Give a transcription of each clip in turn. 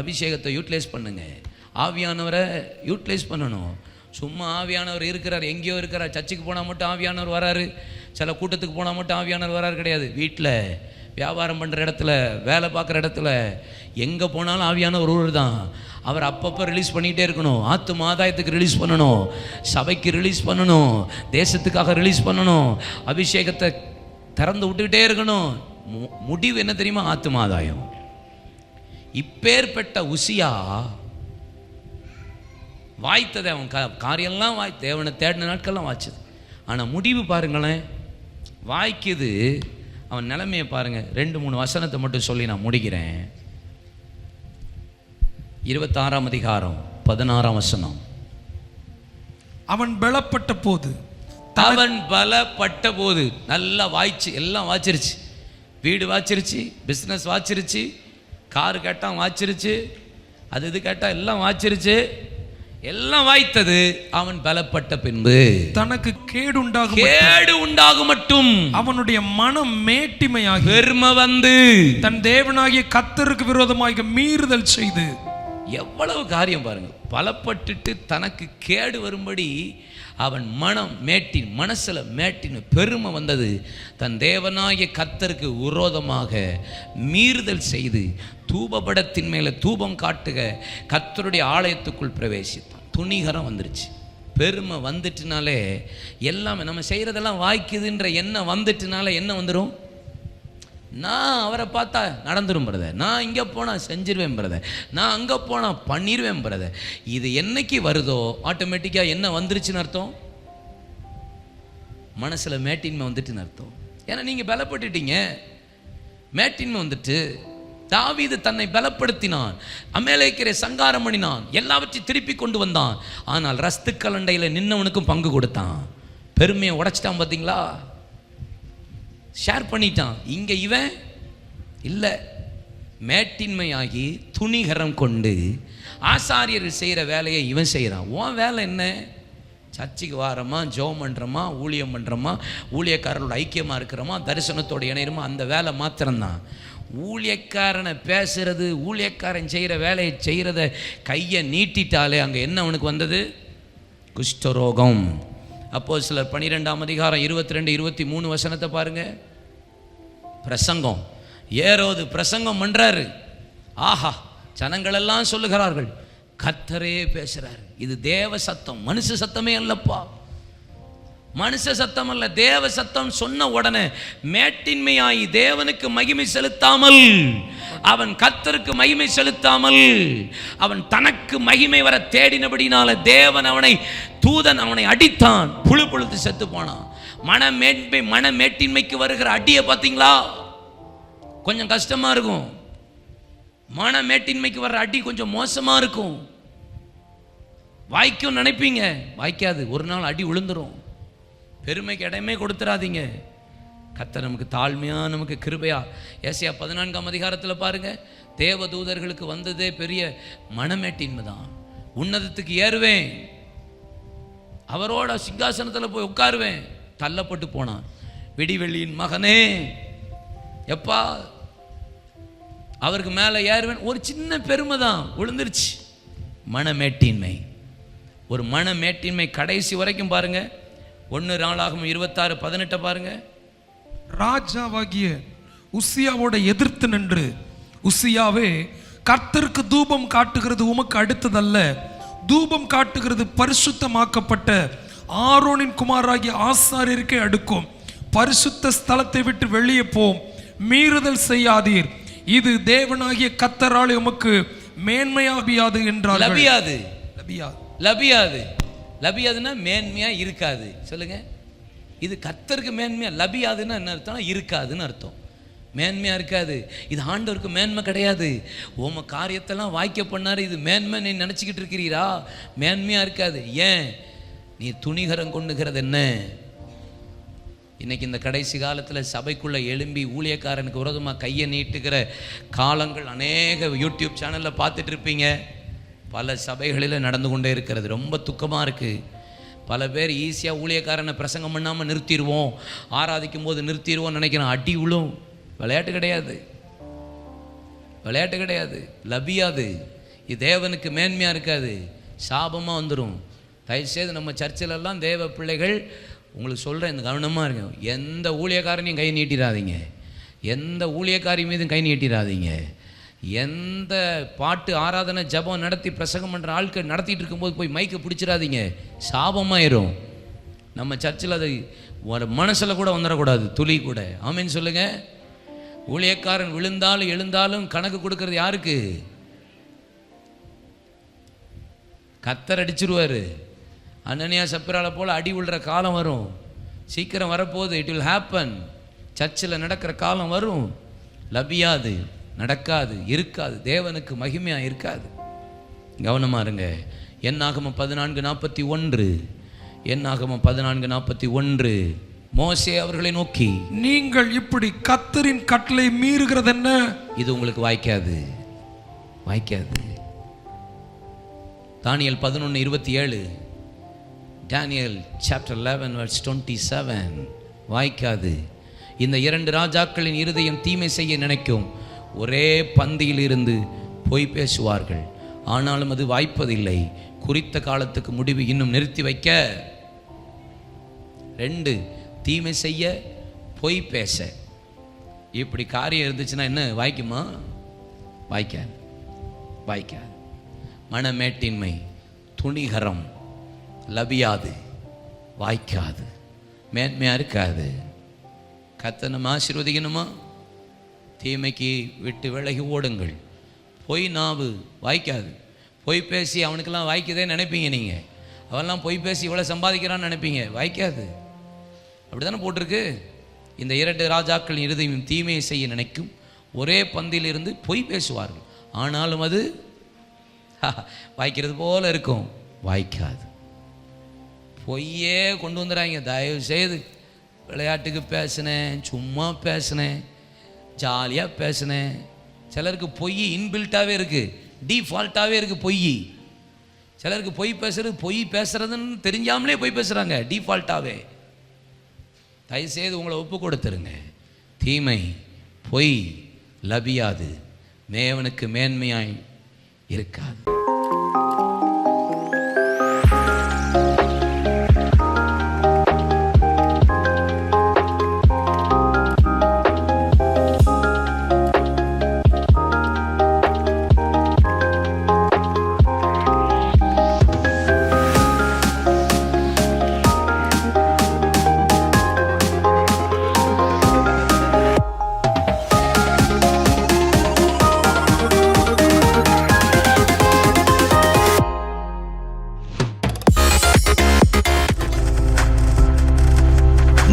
அபிஷேகத்தை யூட்டிலைஸ் பண்ணுங்க. ஆவியானவரை யூட்டிலைஸ் பண்ணணும். சும்மா ஆவியானவர் இருக்கிறார், எங்கேயோ இருக்கிறார். சர்ச்சுக்கு போனால் மட்டும் ஆவியானவர் வராரு, சில கூட்டத்துக்கு போனால் மட்டும் ஆவியானவர் வராரு கிடையாது. வீட்டில், வியாபாரம் பண்ணுற இடத்துல, வேலை பார்க்குற இடத்துல, எங்கே போனாலும் ஆவியானவர் ஒருவர் தான். அவர் அப்பப்போ ரிலீஸ் பண்ணிகிட்டே இருக்கணும். ஆத்தும ஆதாயத்துக்கு ரிலீஸ் பண்ணணும், சபைக்கு ரிலீஸ் பண்ணணும், தேசத்துக்காக ரிலீஸ் பண்ணணும், அபிஷேகத்தை திறந்து விட்டுக்கிட்டே இருக்கணும். முடிவு என்ன தெரியுமா? ஆத்தும ஆதாயம். இப்பேற்பட்ட உசியா வாய்த்தது, அவன் காரியெல்லாம் தேவனை தேடின நாட்கள்லாம் வாய்ச்சது. ஆனால் முடிவு பாருங்களேன், வாய்க்குது. அவன் நிலைமையை பாருங்க. 2-3 வசனத்தை மட்டும் சொல்லி நான் முடிக்கிறேன். 26ஆம் அதிகாரம் 16ஆம் வசனம். அவன் பலப்பட்ட போது நல்லா வாய்ச்சு, எல்லாம் வாய்ச்சிருச்சு. வீடு வாய்ச்சிருச்சு, பிஸ்னஸ் வாய்ச்சிருச்சு, காரு கேட்டான் வாய்ச்சிருச்சு, அது இது கேட்டால் எல்லாம் வாய்ச்சிருச்சு, எல்லாம் வாய்த்தது. அவன் பலப்பட்ட பின்பு தனக்கு கேடு உண்டாகும் மட்டும் அவனுடைய மனம் மேட்டிமையாகி பெருமை வந்து தன் தேவனாகிய கர்த்தருக்கு விரோதமாக மீறுதல் செய்து. எவ்வளவு காரியம் பாருங்க. பலப்பட்டுட்டு தனக்கு கேடு வரும்படி அவன் மனசுல மேட்டின் பெருமை வந்தது. தன் தேவனாகிய கர்த்தருக்கு விரோதமாக மீறுதல் செய்து தூபபடத்தின் மேலே தூபம் காட்டுக கர்த்தருடைய ஆலயத்துக்குள் பிரவேசித்தான். துணிகரம் வந்துருச்சு. பெருமை வந்துட்டுனாலே எல்லாமே நம்ம செய்கிறதெல்லாம் வாய்க்குதுன்ற எண்ணம் வந்துட்டுனால என்ன வந்துடும்? நான் அவரை பார்த்தா நடந்துடும் பிரதர், நான் இங்கே போனால் செஞ்சிருவேன் பிரதர், நான் அங்கே போனால் பண்ணிடுவேன் பிரதர். இது என்னைக்கு வருதோ ஆட்டோமேட்டிக்காக என்ன வந்துருச்சுன்னு அர்த்தம்? மனசில் மேட்டின்மை வந்துட்டுன்னு அர்த்தம். ஏன்னா நீங்கள் பலப்பட்டுட்டீங்க. மேட்டின்மை வந்துட்டு தாவீது தன்னை பலப்படுத்தினான், அமலேக்கியரை சங்காரம் பண்ணினான், எல்லாவற்றையும் திருப்பி கொண்டு வந்தான். ஆனால் ரஸ்து கலண்டையில் நின்னவனுக்கும் பங்கு கொடுத்தான். பெருமையை உடைச்சிட்டான். பார்த்தீங்களா? ஷேர் பண்ணிட்டான். இங்கே இவன் இல்லை, மேட்டின்மையாகி துணிகரம் கொண்டு ஆசாரியர் செய்கிற வேலையை இவன் செய்கிறான். உன் வேலை என்ன? சர்ச்சுக்கு வாரமா, ஜெபம் பண்ணுறோமா, ஊழியம் பண்ணுறோமா, ஊழியக்காரரோட ஐக்கியமாக இருக்கிறோமா, தரிசனத்தோடு இணைகிறோமா, அந்த வேலை மாத்திரம்தான். ஊழியக்காரனை பேசுறது, ஊழியக்காரன் செய்கிற வேலையை செய்கிறத கையை நீட்டிட்டாலே அங்கே என்ன அவனுக்கு வந்தது? குஷ்டரோகம். அப்போஸ்தலர் 12ஆம் அதிகாரம் 22-23 வசனத்தை பாருங்க. பிரசங்கம், ஏரோது பிரசங்கம் பண்றாரு. ஆஹா, ஜனங்களெல்லாம் சொல்லுகிறார்கள், கர்த்தரே பேசுறாரு. இது தேவ சத்தம், மனுஷ சத்தமே அல்லப்பா, மனுஷ சத்தம் அல்ல, தேவ சத்தம். சொன்ன உடனே மேட்டின்மையாய் தேவனுக்கு மகிமை செலுத்தாமல், அவன் கர்த்தருக்கு மகிமை செலுத்தாமல், அவன் தனக்கு மகிமை வர தேடினபடினால தேவன் தூதன் அவனை அடித்தான். புழு புழுத்து செத்து போனான். மனமேட்டின்மைக்கு வருகிற அடியை பார்த்தீங்களா? கொஞ்சம் கஷ்டமா இருக்கும். மனமேட்டின்மைக்கு வர்ற அடி கொஞ்சம் மோசமா இருக்கும். வாய்க்கும் நினைப்பீங்க, வாய்க்காது. ஒரு நாள் அடி விழுந்துரும். பெருமைக்கு இடமே கொடுத்துடாதீங்க. கர்த்தர் நமக்கு தாழ்மையா, நமக்கு கிருபையா. ஏசாயா 14ஆம் அதிகாரத்தில் பாருங்க, தேவதூதர்களுக்கு வந்ததே பெரிய மனமேட்டின்மை தான். உன்னதத்துக்கு ஏறுவேன், அவரோட சிங்காசனத்தில் போய் உட்காருவேன், தள்ளப்பட்டு போனான். விடிவெள்ளியின் மகனே, எப்பா அவருக்கு மேலே ஏறுவேன். ஒரு சின்ன பெருமை தான் விழுந்துருச்சு. மனமேட்டின்மை, ஒரு மனமேட்டின்மை கடைசி வரைக்கும் பாருங்க. 1 நாளாகமம் 26:18 பாருங்க. ராஜாவாகிய உசியாவோட எதிர்த்து நின்று, உசியாவே, கர்த்தருக்கு தூபம் காட்டுகிறது உமக்கு அடுத்ததல்ல, தூபம் காட்டுகிறது பரிசுத்தமாக்கப்பட்ட ஆரோனின் குமாராகிய ஆசாரியருக்கே அடுக்கும். பரிசுத்த ஸ்தலத்தை விட்டு வெளியே போம், மீறுதல் செய்யாதீர், இது தேவனாகிய கர்த்தராலே உமக்கு மேன்மையாபியாது என்றார். லபியாதுன்னா மேன்மையா இருக்காது. சொல்லுங்க, இது கர்த்தருக்கு மேன்மையா. லபியாதுன்னா என்ன அர்த்தம்? இருக்காதுன்னு அர்த்தம். மேன்மையா இருக்காது. இது ஆண்டவருக்கு மேன்மை கிடையாது. உம காரியத்தெல்லாம் வாய்க்க பண்ணாரு, இது மேன்மை நீ நினச்சிக்கிட்டு இருக்கிறீரா? மேன்மையா இருக்காது. ஏன்? நீ துணிகரம் கொண்டுகிறது என்ன? இன்னைக்கு இந்த கடைசி காலத்தில் சபைக்குள்ளே எழும்பி ஊழியக்காரனுக்கு விரோதமாக கையை நீட்டுகிற காலங்கள் அநேக யூடியூப் சேனலில் பார்த்துட்டு இருப்பீங்க. பல சபைகளில் நடந்து கொண்டே இருக்கிறது. ரொம்ப துக்கமாக இருக்குது. பல பேர் ஈஸியாக ஊழியக்காரனை பிரசங்கம் பண்ணாமல் நிறுத்திடுவோம், ஆராதிக்கும் போது நிறுத்திடுவோம் நினைக்கிறோம். அடி விழும். விளையாட்டு கிடையாது. விளையாட்டு கிடையாது. லபியாது. இது தேவனுக்கு மேன்மையாக இருக்காது, சாபமாக வந்துடும். தயவுசெய்து நம்ம சர்ச்சிலெல்லாம் தேவ பிள்ளைகள் உங்களுக்கு சொல்கிறேன், இந்த கவனமாக இருங்க. எந்த ஊழியக்காரனையும் கை நீட்டிடாதீங்க, எந்த ஊழியக்காரி மீதும் கை நீட்டிடாதீங்க. எந்த பாட்டு ஆராதனை ஜபம் நடத்தி பிரசங்கம் பண்ணுற ஆட்கள் நடத்திட்டு இருக்கும்போது போய் மைக்கை பிடிச்சிடாதீங்க, சாபமாயிரும். நம்ம சர்ச்சில் அது ஒரு மனசில் கூட வந்துடக்கூடாது, துளி கூட. ஆமேன்னு சொல்லுங்கள். ஊழியக்காரன் விழுந்தாலும் எழுந்தாலும் கணக்கு கொடுக்கறது யாருக்கு? கத்தர் அடிச்சிருவார். அனனியா சப்பிரால போல் அடி விழுற காலம் வரும், சீக்கிரம் வரப்போகுது. It will happen. சர்ச்சில் நடக்கிற காலம் வரும். லபியாது, நடக்காது, இருக்காது, தேவனுக்கு மகிமையாக இருக்காது. கவனமாக இருங்க. என்னாகமம் 14:41, என்னாகமம் 14:41. மோசே அவர்களை நோக்கி, நீங்கள் இப்படி கர்த்தரின் கட்டளை மீறுகிறது என்ன? இது உங்களுக்கு வாய்க்காது, வாய்க்காது. தானியேல் 11:27, Daniel chapter 11 verse 27. வாய்க்காது. இந்த 2 ராஜாக்களின் இருதயம் தீமை செய்ய நினைக்கும், ஒரே பந்தியில் இருந்து பொய் பேசுவார்கள், ஆனாலும் அது வாய்ப்பதில்லை. குறித்த காலத்துக்கு முடிவு இன்னும் நிறுத்தி வைக்க. 2, தீமை செய்ய, பொய் பேச. இப்படி காரியம் இருந்துச்சுன்னா என்ன வாய்க்குமா? வாய்க்காது, வாய்க்காது. மனமேட்டின்மை, துணிகரம், லபியாது, வாய்க்காது, மேன்மையாக இருக்காது. கர்த்தர் நம்ம ஆசீர்வதிக்கணுமா? தீமைக்கு விட்டு விலகி ஓடுங்கள். பொய் நாவு வாய்க்காது. பொய் பேசி அவனுக்கெல்லாம் வாய்க்குதே நினைப்பீங்க நீங்கள். அவெல்லாம் பொய் பேசி இவ்வளோ சம்பாதிக்கிறான்னு நினைப்பீங்க, வாய்க்காது. அப்படி தானே போட்டிருக்கு. இந்த 2 ராஜாக்களின் இருதயம் தீமையை செய்ய நினைக்கும், ஒரே பந்தியிலிருந்து பொய் பேசுவார்கள், ஆனாலும் அது வாய்க்கிறது போல இருக்கும், வாய்க்காது. பொய்யே கொண்டு வந்துடுறாங்க. தயவு செய்து விளையாட்டுக்கு பேசினேன், சும்மா பேசினேன், ஜாலியாக பேசினேன். சிலருக்கு பொய் இன்பில்ட்டாகவே இருக்குது, டிஃபால்ட்டாகவே இருக்குது பொய். சிலருக்கு பொய் பேசுறதுன்னு தெரிஞ்சாமலே பொய் பேசுகிறாங்க, டிஃபால்ட்டாகவே. தயவுசெய்து உங்களை ஒப்பு கொடுத்துருங்க. தீமை, பொய், லபியாது, தேவனுக்கு மேன்மையாய் இருக்காது.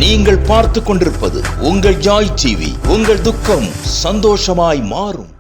நீங்கள் பார்த்துக் கொண்டிருப்பது உங்கள் ஜாய் டிவி. உங்கள் துக்கம் சந்தோஷமாய் மாறும்.